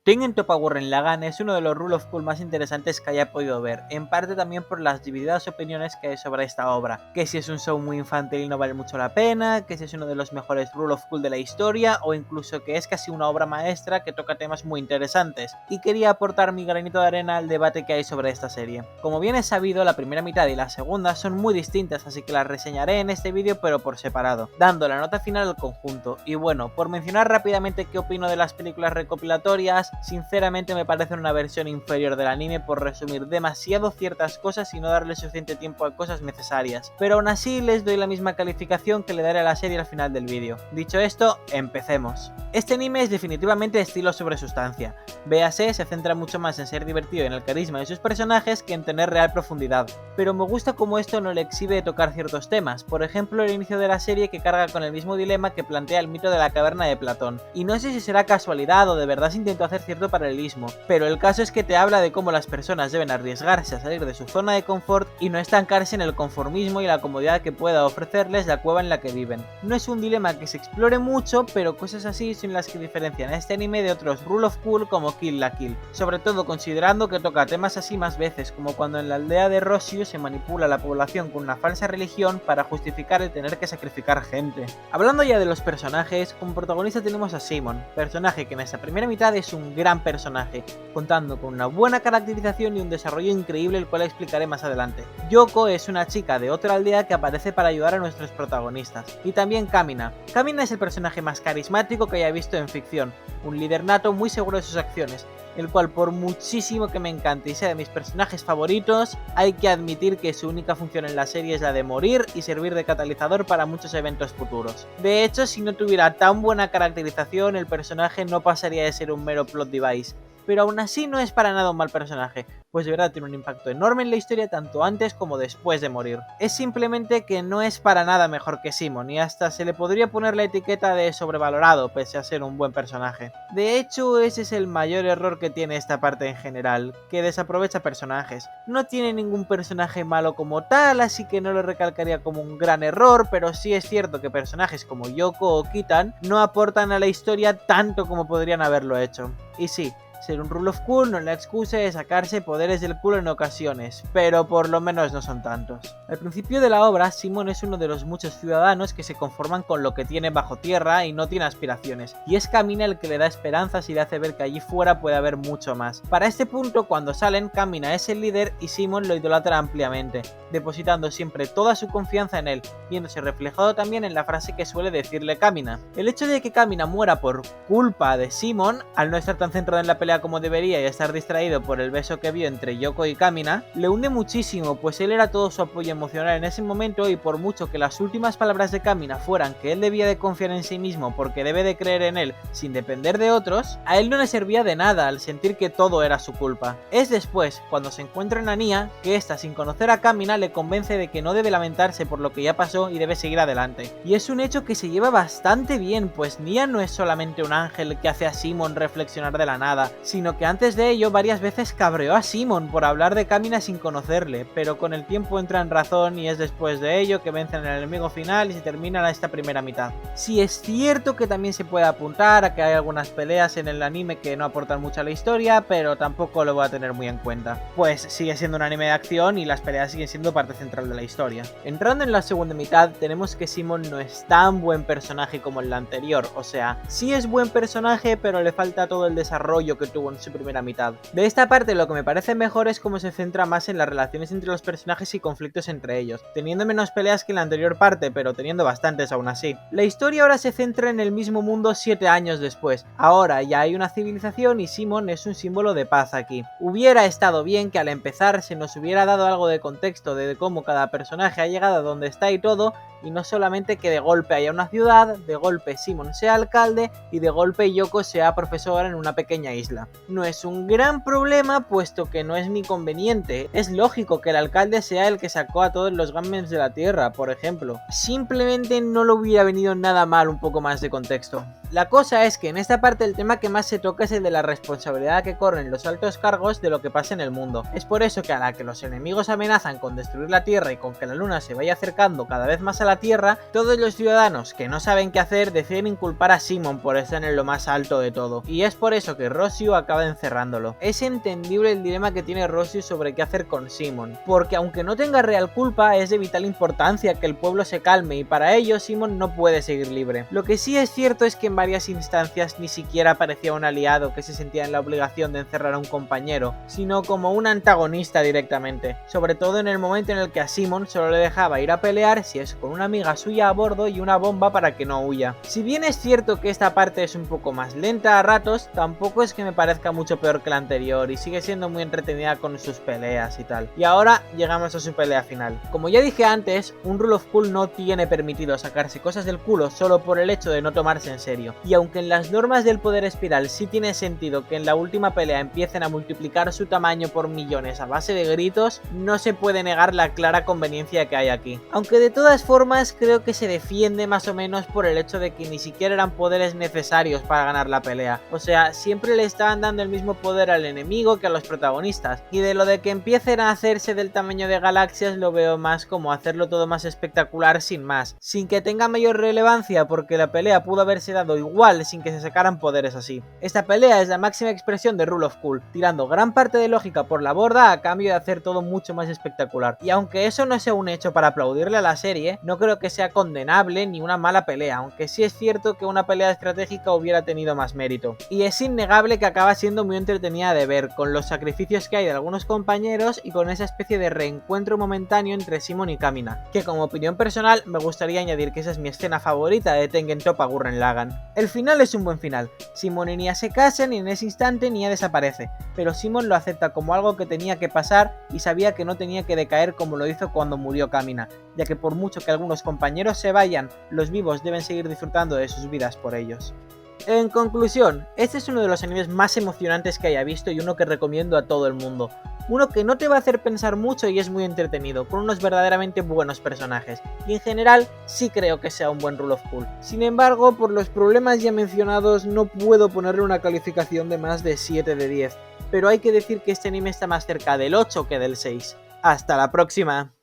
Tengen Toppa Gurren Lagann es uno de los Rule of Cool más interesantes que haya podido ver, en parte también por las divididas opiniones que hay sobre esta obra, que si es un show muy infantil y no vale mucho la pena, que si es uno de los mejores Rule of Cool de la historia, o incluso que es casi una obra maestra que toca temas muy interesantes, y quería aportar mi granito de arena al debate que hay sobre esta serie. Como bien es sabido, la primera mitad y la segunda son muy distintas, así que las reseñaré en este vídeo pero por separado, dando la nota final al conjunto. Y bueno, por mencionar rápidamente qué opino de las películas recopilatorias, sinceramente me parece una versión inferior del anime por resumir demasiado ciertas cosas y no darle suficiente tiempo a cosas necesarias, pero aún así les doy la misma calificación que le daré a la serie al final del vídeo. Dicho esto, empecemos. Este anime es definitivamente estilo sobre sustancia. Véase, se centra mucho más en ser divertido y en el carisma de sus personajes que en tener real profundidad, pero me gusta como esto no le exhibe de tocar ciertos temas, por ejemplo el inicio de la serie que carga con el mismo dilema que plantea el mito de la caverna de Platón, y no sé si será casualidad o de verdad se intentó hacer cierto paralelismo, pero el caso es que te habla de cómo las personas deben arriesgarse a salir de su zona de confort y no estancarse en el conformismo y la comodidad que pueda ofrecerles la cueva en la que viven. No es un dilema que se explore mucho, pero cosas así son las que diferencian a este anime de otros Rule of Cool como Kill la Kill, sobre todo considerando que toca temas así más veces, como cuando en la aldea de Rossio se manipula a la población con una falsa religión para justificar el tener que sacrificar gente. Hablando ya de los personajes, como protagonista tenemos a Simon, personaje que en esta primera mitad es un gran personaje, contando con una buena caracterización y un desarrollo increíble el cual explicaré más adelante. Yoko es una chica de otra aldea que aparece para ayudar a nuestros protagonistas. Y también Kamina. Kamina es el personaje más carismático que haya visto en ficción, un líder nato muy seguro de sus acciones, el cual por muchísimo que me encante y sea de mis personajes favoritos, hay que admitir que su única función en la serie es la de morir y servir de catalizador para muchos eventos futuros. De hecho, si no tuviera tan buena caracterización, el personaje no pasaría de ser un mero plot device. Pero aún así no es para nada un mal personaje, pues de verdad tiene un impacto enorme en la historia tanto antes como después de morir. Es simplemente que no es para nada mejor que Simon y hasta se le podría poner la etiqueta de sobrevalorado pese a ser un buen personaje. De hecho, ese es el mayor error que tiene esta parte en general, que desaprovecha personajes. No tiene ningún personaje malo como tal, así que no lo recalcaría como un gran error, pero sí es cierto que personajes como Yoko o Kitan no aportan a la historia tanto como podrían haberlo hecho. Y sí, ser un Rule of Cool no es la excusa de sacarse poderes del culo en ocasiones, pero por lo menos no son tantos. Al principio de la obra, Simon es uno de los muchos ciudadanos que se conforman con lo que tiene bajo tierra y no tiene aspiraciones, y es Kamina el que le da esperanzas y le hace ver que allí fuera puede haber mucho más. Para este punto, cuando salen, Kamina es el líder y Simon lo idolatra ampliamente, depositando siempre toda su confianza en él, viéndose reflejado también en la frase que suele decirle Kamina. El hecho de que Kamina muera por culpa de Simon, al no estar tan centrado en la pelea como debería y estar distraído por el beso que vio entre Yoko y Kamina, le hunde muchísimo, pues él era todo su apoyo emocional en ese momento y por mucho que las últimas palabras de Kamina fueran que él debía de confiar en sí mismo porque debe de creer en él sin depender de otros, a él no le servía de nada al sentir que todo era su culpa. Es después, cuando se encuentra en Nia, que ésta sin conocer a Kamina le convence de que no debe lamentarse por lo que ya pasó y debe seguir adelante. Y es un hecho que se lleva bastante bien, pues Nia no es solamente un ángel que hace a Simon reflexionar de la nada, sino que antes de ello varias veces cabreó a Simon por hablar de Kamina sin conocerle, pero con el tiempo entra en razón y es después de ello que vencen al enemigo final y se termina esta primera mitad. Sí es cierto que también se puede apuntar a que hay algunas peleas en el anime que no aportan mucho a la historia, pero tampoco lo voy a tener muy en cuenta, pues sigue siendo un anime de acción y las peleas siguen siendo parte central de la historia. Entrando en la segunda mitad, tenemos que Simon no es tan buen personaje como en la anterior, o sea, sí es buen personaje, pero le falta todo el desarrollo que tuvo en su primera mitad. De esta parte lo que me parece mejor es cómo se centra más en las relaciones entre los personajes y conflictos entre ellos, teniendo menos peleas que en la anterior parte, pero teniendo bastantes aún así. La historia ahora se centra en el mismo mundo 7 años después. Ahora ya hay una civilización y Simon es un símbolo de paz aquí. Hubiera estado bien que al empezar se nos hubiera dado algo de contexto de cómo cada personaje ha llegado a donde está y todo, y no solamente que de golpe haya una ciudad, de golpe Simon sea alcalde y de golpe Yoko sea profesora en una pequeña isla. No es un gran problema puesto que no es ni conveniente. Es lógico que el alcalde sea el que sacó a todos los Gunmen de la Tierra, por ejemplo. Simplemente no le hubiera venido nada mal un poco más de contexto. La cosa es que en esta parte el tema que más se toca es el de la responsabilidad que corren los altos cargos de lo que pasa en el mundo. Es por eso que a la que los enemigos amenazan con destruir la Tierra y con que la Luna se vaya acercando cada vez más a la Tierra, todos los ciudadanos que no saben qué hacer deciden inculpar a Simon por estar en lo más alto de todo. Y es por eso que Rossiu acaba encerrándolo. Es entendible el dilema que tiene Rossiu sobre qué hacer con Simon, porque aunque no tenga real culpa, es de vital importancia que el pueblo se calme y para ello Simon no puede seguir libre. Lo que sí es cierto es que en varias instancias ni siquiera parecía un aliado que se sentía en la obligación de encerrar a un compañero, sino como un antagonista directamente, sobre todo en el momento en el que a Simon solo le dejaba ir a pelear si es con una amiga suya a bordo y una bomba para que no huya. Si bien es cierto que esta parte es un poco más lenta a ratos, tampoco es que me parezca mucho peor que la anterior y sigue siendo muy entretenida con sus peleas y tal. Y ahora llegamos a su pelea final. Como ya dije antes, un Rule of Cool no tiene permitido sacarse cosas del culo solo por el hecho de no tomarse en serio. Y aunque en las normas del poder espiral sí tiene sentido que en la última pelea empiecen a multiplicar su tamaño por millones a base de gritos, no se puede negar la clara conveniencia que hay aquí. Aunque de todas formas creo que se defiende más o menos por el hecho de que ni siquiera eran poderes necesarios para ganar la pelea. O sea, siempre le estaban dando el mismo poder al enemigo que a los protagonistas. Y de lo de que empiecen a hacerse del tamaño de galaxias lo veo más como hacerlo todo más espectacular sin más. Sin que tenga mayor relevancia porque la pelea pudo haberse dado igual sin que se sacaran poderes así. Esta pelea es la máxima expresión de Rule of Cool, tirando gran parte de lógica por la borda a cambio de hacer todo mucho más espectacular. Y aunque eso no sea un hecho para aplaudirle a la serie, no creo que sea condenable ni una mala pelea, aunque sí es cierto que una pelea estratégica hubiera tenido más mérito. Y es innegable que acaba siendo muy entretenida de ver, con los sacrificios que hay de algunos compañeros y con esa especie de reencuentro momentáneo entre Simon y Kamina, que como opinión personal me gustaría añadir que esa es mi escena favorita de Tengen Toppa Gurren Lagann. El final es un buen final. Simon y Nia se casan y en ese instante Nia desaparece, pero Simon lo acepta como algo que tenía que pasar y sabía que no tenía que decaer como lo hizo cuando murió Kamina, ya que por mucho que algunos compañeros se vayan, los vivos deben seguir disfrutando de sus vidas por ellos. En conclusión, este es uno de los animes más emocionantes que haya visto y uno que recomiendo a todo el mundo. Uno que no te va a hacer pensar mucho y es muy entretenido, con unos verdaderamente buenos personajes. Y en general, sí creo que sea un buen Rule of Cool. Sin embargo, por los problemas ya mencionados, no puedo ponerle una calificación de más de 7 de 10. Pero hay que decir que este anime está más cerca del 8 que del 6. ¡Hasta la próxima!